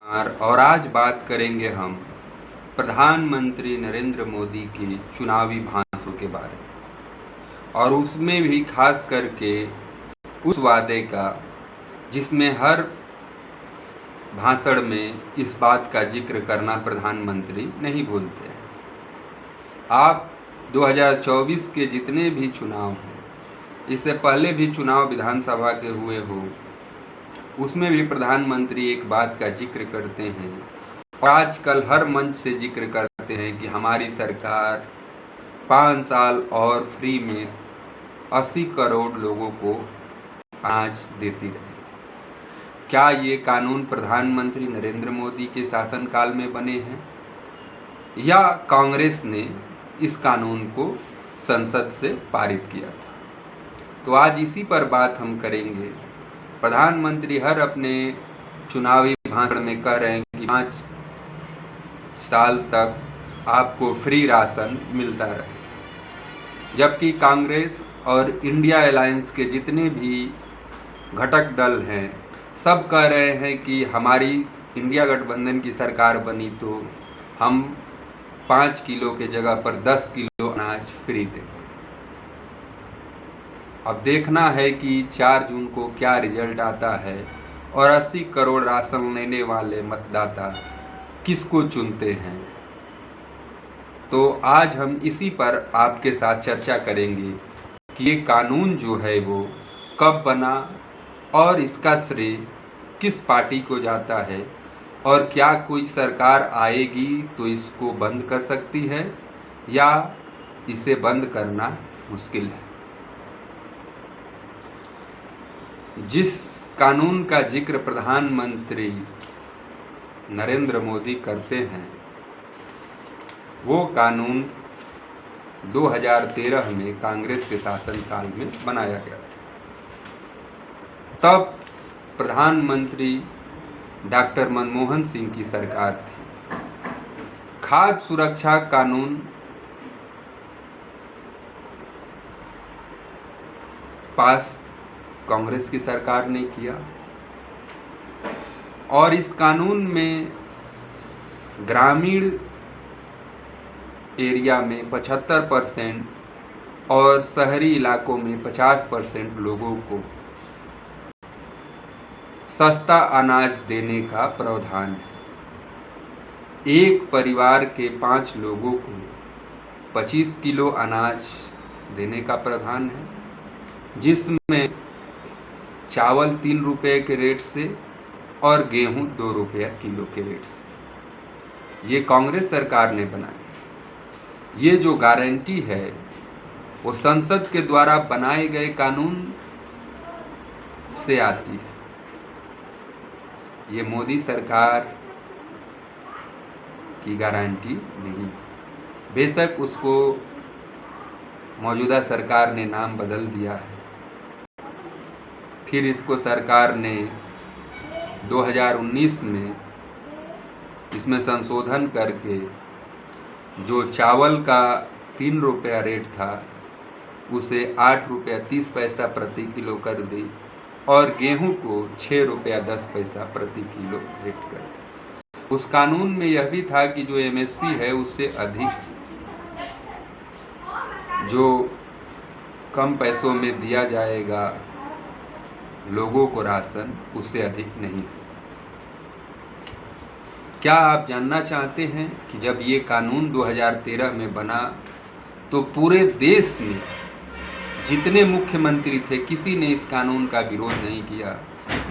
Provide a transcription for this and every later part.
और आज बात करेंगे हम प्रधानमंत्री नरेंद्र मोदी के चुनावी भाषणों के बारे में, और उसमें भी खास करके उस वादे का जिसमें हर भाषण में इस बात का जिक्र करना प्रधानमंत्री नहीं भूलते हैं। आप 2024 के जितने भी चुनाव हैं, इससे पहले भी चुनाव विधानसभा के हुए हो, उसमें भी प्रधानमंत्री एक बात का जिक्र करते हैं और आजकल हर मंच से जिक्र करते हैं कि हमारी सरकार 5 साल और फ्री में 80 करोड़ लोगों को अनाज देती रहे। क्या ये कानून प्रधानमंत्री नरेंद्र मोदी के शासनकाल में बने हैं या कांग्रेस ने इस कानून को संसद से पारित किया था? तो आज इसी पर बात हम करेंगे। प्रधानमंत्री हर अपने चुनावी भाषण में कह रहे हैं कि 5 साल तक आपको फ्री राशन मिलता रहे, जबकि कांग्रेस और इंडिया अलायंस के जितने भी घटक दल हैं सब कह रहे हैं कि हमारी इंडिया गठबंधन की सरकार बनी तो हम 5 किलो के जगह पर 10 किलो अनाज फ्री देंगे। अब देखना है कि 4 जून को क्या रिजल्ट आता है और 80 करोड़ राशन लेने वाले मतदाता किसको चुनते हैं। तो आज हम इसी पर आपके साथ चर्चा करेंगे कि ये कानून जो है वो कब बना और इसका श्रेय किस पार्टी को जाता है, और क्या कोई सरकार आएगी तो इसको बंद कर सकती है या इसे बंद करना मुश्किल है। जिस कानून का जिक्र प्रधानमंत्री नरेंद्र मोदी करते हैं वो कानून 2013 में कांग्रेस के शासनकाल में बनाया गया था। तब प्रधानमंत्री डॉक्टर मनमोहन सिंह की सरकार थी। खाद्य सुरक्षा कानून पास कांग्रेस की सरकार ने किया और इस कानून में ग्रामीण एरिया में 75% और शहरी इलाकों में 50% लोगों को सस्ता अनाज देने का प्रावधान है। एक परिवार के 5 लोगों को 25 किलो अनाज देने का प्रावधान है, जिसमें चावल 3 रुपये के रेट से और गेहूं 2 रुपये किलो के रेट से। ये कांग्रेस सरकार ने बनाई। ये जो गारंटी है वो संसद के द्वारा बनाए गए कानून से आती है। ये मोदी सरकार की गारंटी नहीं। बेशक उसको मौजूदा सरकार ने नाम बदल दिया है, फिर इसको सरकार ने 2019 में इसमें संशोधन करके जो चावल का 3 रुपया रेट था उसे 8 रुपया 30 पैसा प्रति किलो कर दी और गेहूं को 6 रुपया 10 पैसा प्रति किलो रेट कर दी। उस कानून में यह भी था कि जो एमएसपी है उससे अधिक जो कम पैसों में दिया जाएगा लोगों को राशन, उससे अधिक नहीं। क्या आप जानना चाहते हैं कि जब ये कानून 2013 में बना तो पूरे देश में जितने मुख्यमंत्री थे किसी ने इस कानून का विरोध नहीं किया,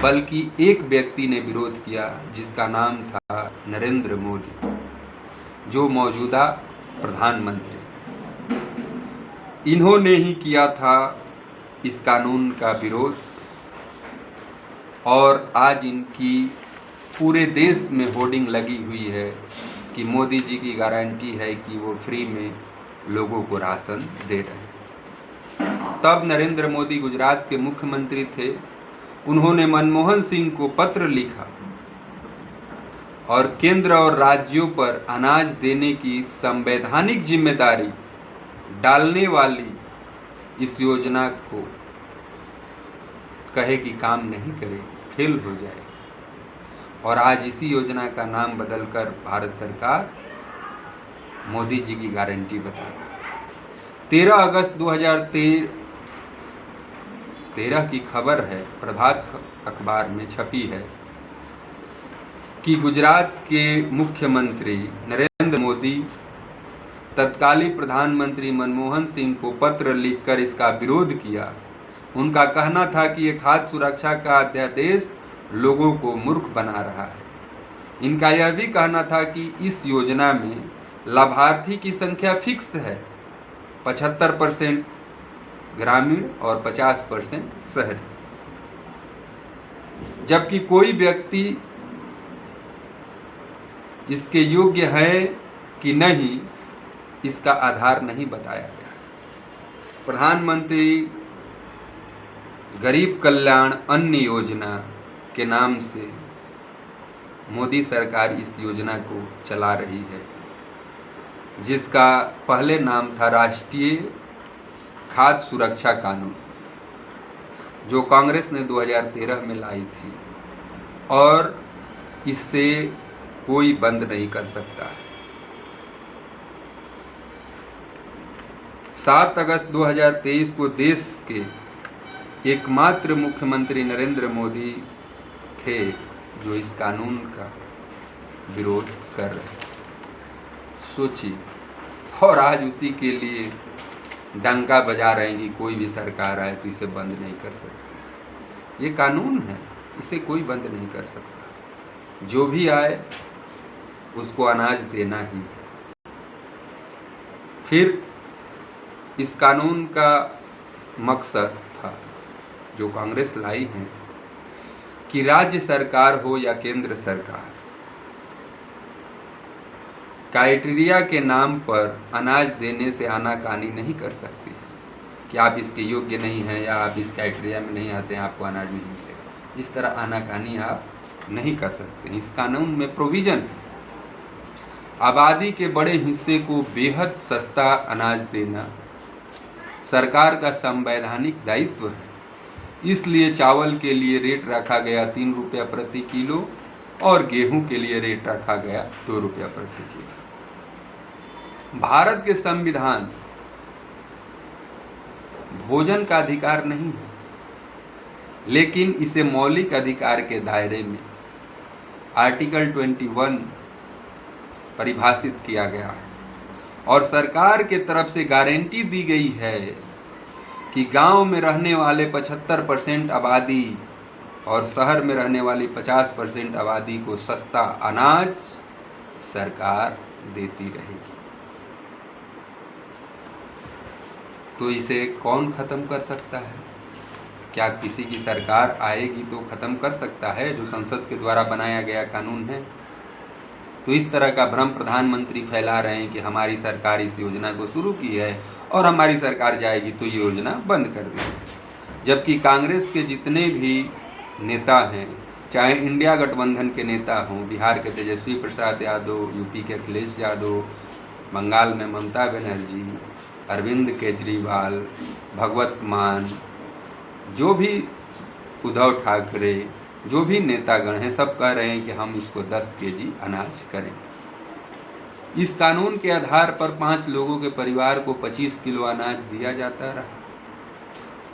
बल्कि एक व्यक्ति ने विरोध किया जिसका नाम था नरेंद्र मोदी, जो मौजूदा प्रधानमंत्री। इन्होंने ही किया था इस कानून का विरोध और आज इनकी पूरे देश में होर्डिंग लगी हुई है कि मोदी जी की गारंटी है कि वो फ्री में लोगों को राशन दे रहे हैं। तब नरेंद्र मोदी गुजरात के मुख्यमंत्री थे। उन्होंने मनमोहन सिंह को पत्र लिखा और केंद्र और राज्यों पर अनाज देने की संवैधानिक जिम्मेदारी डालने वाली इस योजना को कहे कि काम नहीं करे, फेल हो जाए। और आज इसी योजना का नाम बदलकर भारत सरकार मोदी जी की गारंटी बता रही है। 13 अगस्त 2013 की खबर है, प्रभात अखबार में छपी है कि गुजरात के मुख्यमंत्री नरेंद्र मोदी तत्कालीन प्रधानमंत्री मनमोहन सिंह को पत्र लिखकर इसका विरोध किया। उनका कहना था कि ये खाद्य सुरक्षा का अध्यादेश लोगों को मूर्ख बना रहा है। इनका यह भी कहना था कि इस योजना में लाभार्थी की संख्या फिक्स है, 75% ग्रामीण और 50% शहरी, जबकि कोई व्यक्ति इसके योग्य है कि नहीं इसका आधार नहीं बताया गया। प्रधानमंत्री गरीब कल्याण अन्न योजना के नाम से मोदी सरकार इस योजना को चला रही है, जिसका पहले नाम था राष्ट्रीय खाद्य सुरक्षा कानून, जो कांग्रेस ने 2013 में लाई थी, और इससे कोई बंद नहीं कर सकता है। 7 अगस्त 2023 को देश के एकमात्र मुख्यमंत्री नरेंद्र मोदी थे जो इस कानून का विरोध कर रहे हैं। सोचिए, और आज उसी के लिए डंका बजा रहे हैं कि कोई भी सरकार आए तो इसे बंद नहीं कर सकती। ये कानून है, इसे कोई बंद नहीं कर सकता। जो भी आए उसको अनाज देना ही। फिर इस कानून का मकसद था, जो कांग्रेस लाई है, कि राज्य सरकार हो या केंद्र सरकार, क्राइटेरिया के नाम पर अनाज देने से आनाकानी नहीं कर सकती कि आप इसके योग्य नहीं हैं या आप इस क्राइटेरिया में नहीं आते हैं, आपको अनाज नहीं मिलेगा। इस तरह आनाकानी आप नहीं कर सकते। इस कानून में प्रोविजन है, आबादी के बड़े हिस्से को बेहद सस्ता अनाज देना सरकार का संवैधानिक दायित्व है। इसलिए चावल के लिए रेट रखा गया 3 रुपया प्रति किलो और गेहूं के लिए रेट रखा गया 2 रुपया प्रति किलो। भारत के संविधान भोजन का अधिकार नहीं है, लेकिन इसे मौलिक अधिकार के दायरे में आर्टिकल 21 परिभाषित किया गया है और सरकार के तरफ से गारंटी दी गई है कि गांव में रहने वाले 75% आबादी और शहर में रहने वाली 50% आबादी को सस्ता अनाज सरकार देती रहेगी। तो इसे कौन खत्म कर सकता है? क्या किसी की सरकार आएगी तो खत्म कर सकता है, जो संसद के द्वारा बनाया गया कानून है? तो इस तरह का भ्रम प्रधानमंत्री फैला रहे हैं कि हमारी सरकार इस योजना को शुरू की है और हमारी सरकार जाएगी तो ये योजना बंद कर देगी। जबकि कांग्रेस के जितने भी नेता हैं, चाहे इंडिया गठबंधन के नेता हों, बिहार के तेजस्वी प्रसाद यादव, यूपी के अखिलेश यादव, बंगाल में ममता बनर्जी, अरविंद केजरीवाल, भगवत मान, जो भी उद्धव ठाकरे, जो भी नेतागण हैं, सब कह रहे हैं कि हम इसको 10 केजी अनाज करें। इस कानून के आधार पर 5 लोगों के परिवार को 25 किलो अनाज दिया जाता रहा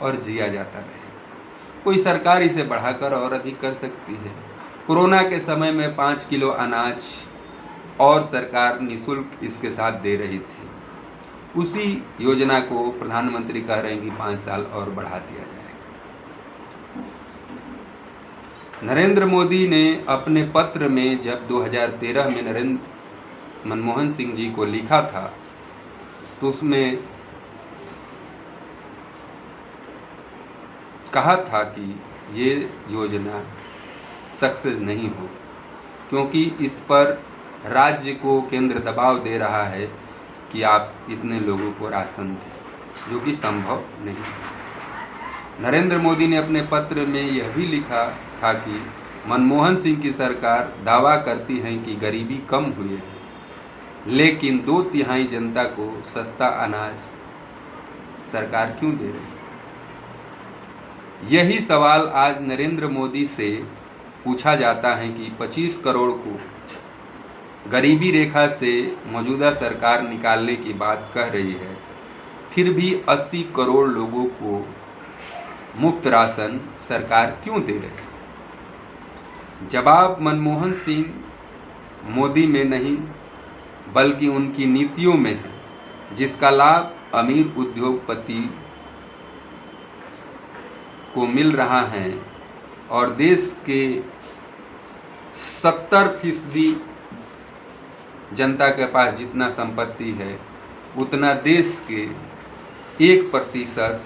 और जिया जाता रहे। कोई सरकार इसे बढ़ाकर और अधिक कर सकती है। कोरोना के समय में 5 किलो अनाज और सरकार निःशुल्क इसके साथ दे रही थी। उसी योजना को प्रधानमंत्री कह रहे हैं कि 5 साल और बढ़ा दिया जाए। नरेंद्र मोदी ने अपने पत्र में जब 2013 में मनमोहन सिंह जी को लिखा था, तो उसमें कहा था कि ये योजना सक्सेस नहीं हो, क्योंकि इस पर राज्य को केंद्र दबाव दे रहा है कि आप इतने लोगों को राशन दें, जो कि संभव नहीं है। नरेंद्र मोदी ने अपने पत्र में यह भी लिखा था कि मनमोहन सिंह की सरकार दावा करती है कि गरीबी कम हुई है, लेकिन 2/3 जनता को सस्ता अनाज सरकार क्यों दे रही है? यही सवाल आज नरेंद्र मोदी से पूछा जाता है कि 25 करोड़ को गरीबी रेखा से मौजूदा सरकार निकालने की बात कह रही है, फिर भी 80 करोड़ लोगों को मुफ्त राशन सरकार क्यों दे रही है? जवाब मनमोहन सिंह मोदी में नहीं बल्कि उनकी नीतियों में है, जिसका लाभ अमीर उद्योगपति को मिल रहा है और देश के 70% जनता के पास जितना संपत्ति है उतना देश के 1%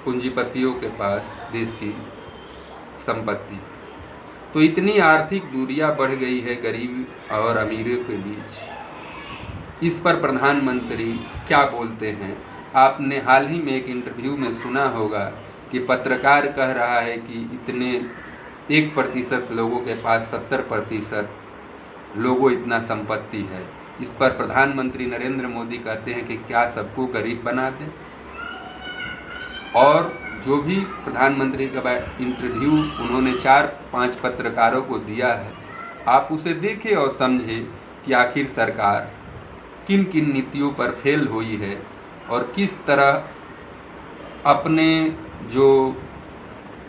पूंजीपतियों के पास देश की संपत्ति। तो इतनी आर्थिक दूरियां बढ़ गई है गरीब और अमीरों के बीच। इस पर प्रधानमंत्री क्या बोलते हैं? आपने हाल ही में एक इंटरव्यू में सुना होगा कि पत्रकार कह रहा है कि इतने 1% लोगों के पास 70% लोगों इतना संपत्ति है। इस पर प्रधानमंत्री नरेंद्र मोदी कहते हैं कि क्या सबको गरीब बना दें? और जो भी प्रधानमंत्री का इंटरव्यू उन्होंने 4-5 पत्रकारों को दिया है, आप उसे देखें और समझें कि आखिर सरकार किन किन नीतियों पर फेल हुई है और किस तरह अपने जो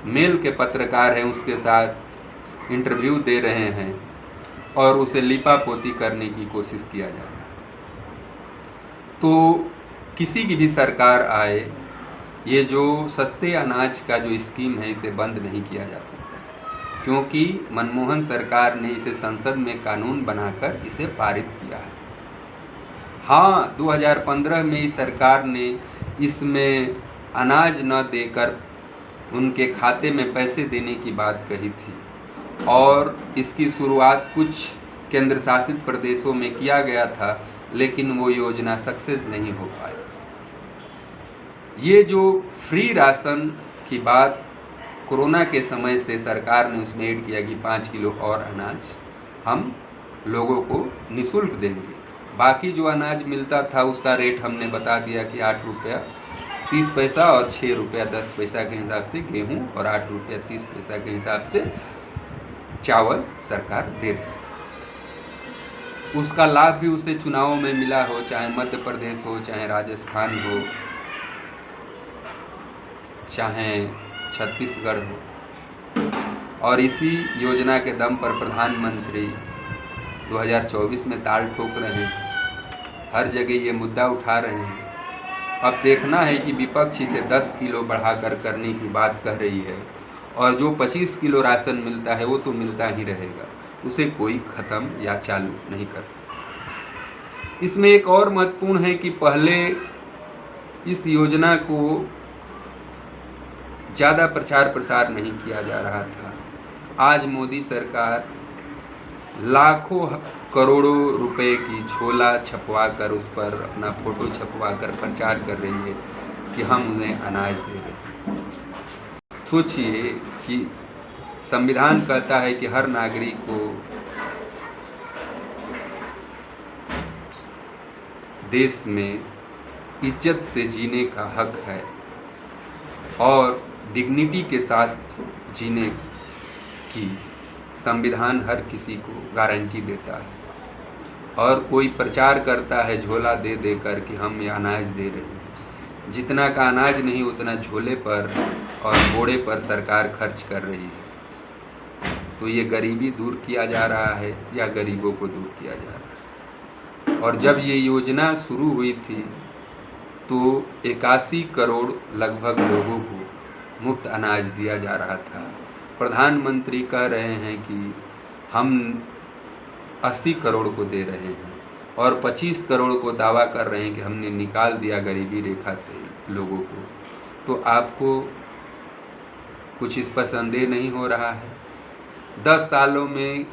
मेल के पत्रकार हैं उसके साथ इंटरव्यू दे रहे हैं और उसे लिपापोती करने की कोशिश किया जा रहा है। तो किसी की भी सरकार आए, ये जो सस्ते अनाज का जो स्कीम है इसे बंद नहीं किया जा सकता, क्योंकि मनमोहन सरकार ने इसे संसद में कानून बनाकर इसे पारित किया है। हाँ, 2015 में इस सरकार ने इसमें अनाज न देकर उनके खाते में पैसे देने की बात कही थी और इसकी शुरुआत कुछ केंद्र शासित प्रदेशों में किया गया था, लेकिन वो योजना सक्सेस नहीं हो पाई। ये जो फ्री राशन की बात कोरोना के समय से सरकार ने उसमें ऐड किया कि 5 किलो और अनाज हम लोगों को निःशुल्क देंगे। बाकी जो अनाज मिलता था उसका रेट हमने बता दिया कि 8 रुपया 30 पैसा और 6 रुपया 10 पैसा के हिसाब से गेहूं और 8 रुपया 30 पैसा के हिसाब से चावल सरकार दे रही। उसका लाभ भी उसे चुनावों में मिला हो, चाहे मध्य प्रदेश हो, चाहे राजस्थान हो, चाहे छत्तीसगढ़ हो। और इसी योजना के दम पर प्रधानमंत्री 2024 में ताल ठोक रहे हैं, हर जगह ये मुद्दा उठा रहे हैं। अब देखना है कि विपक्ष इसे 10 किलो बढ़ाकर करने की बात कह रही है और जो 25 किलो राशन मिलता है वो तो मिलता ही रहेगा, उसे कोई ख़त्म या चालू नहीं कर सकता। इसमें एक और महत्वपूर्ण है कि पहले इस योजना को ज़्यादा प्रचार प्रसार नहीं किया जा रहा था। आज मोदी सरकार लाखों करोड़ों रुपए की झोला छपवा कर उस पर अपना फोटो छपवा कर प्रचार कर रही है कि हम उन्हें अनाज दे रहे हैं। सोचिए कि संविधान कहता है कि हर नागरिक को देश में इज्जत से जीने का हक है और डिग्निटी के साथ जीने की संविधान हर किसी को गारंटी देता है। और कोई प्रचार करता है झोला दे देकर कि हम ये अनाज दे रहे हैं, जितना का अनाज नहीं उतना झोले पर और बोड़े पर सरकार खर्च कर रही है। तो ये गरीबी दूर किया जा रहा है या गरीबों को दूर किया जा रहा है? और जब ये योजना शुरू हुई थी तो 81 करोड़ लगभग लोगों को मुफ्त अनाज दिया जा रहा था। प्रधानमंत्री कह रहे हैं कि हम 80 करोड़ को दे रहे हैं और 25 करोड़ को दावा कर रहे हैं कि हमने निकाल दिया गरीबी रेखा से लोगों को। तो आपको कुछ इस पर संदेह नहीं हो रहा है? 10 सालों में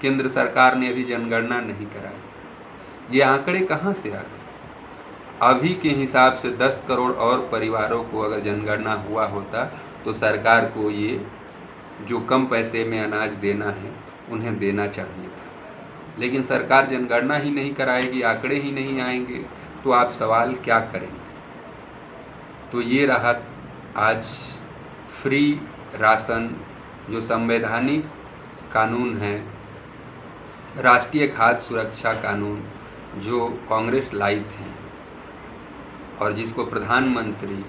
केंद्र सरकार ने अभी जनगणना नहीं कराई। ये आंकड़े कहाँ से आ गए? अभी के हिसाब से 10 करोड़ और परिवारों को अगर जनगणना हुआ होता तो सरकार को ये जो कम पैसे में अनाज देना है उन्हें देना चाहिए था। लेकिन सरकार जनगणना ही नहीं कराएगी, आंकड़े ही नहीं आएंगे, तो आप सवाल क्या करेंगे? तो ये रहा आज फ्री राशन जो संवैधानिक कानून है राष्ट्रीय खाद्य सुरक्षा कानून, जो कांग्रेस लाई थी और जिसको प्रधानमंत्री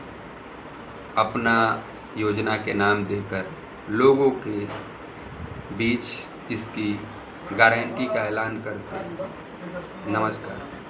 अपना योजना के नाम देकर लोगों के बीच इसकी गारंटी का ऐलान करते हैं। नमस्कार।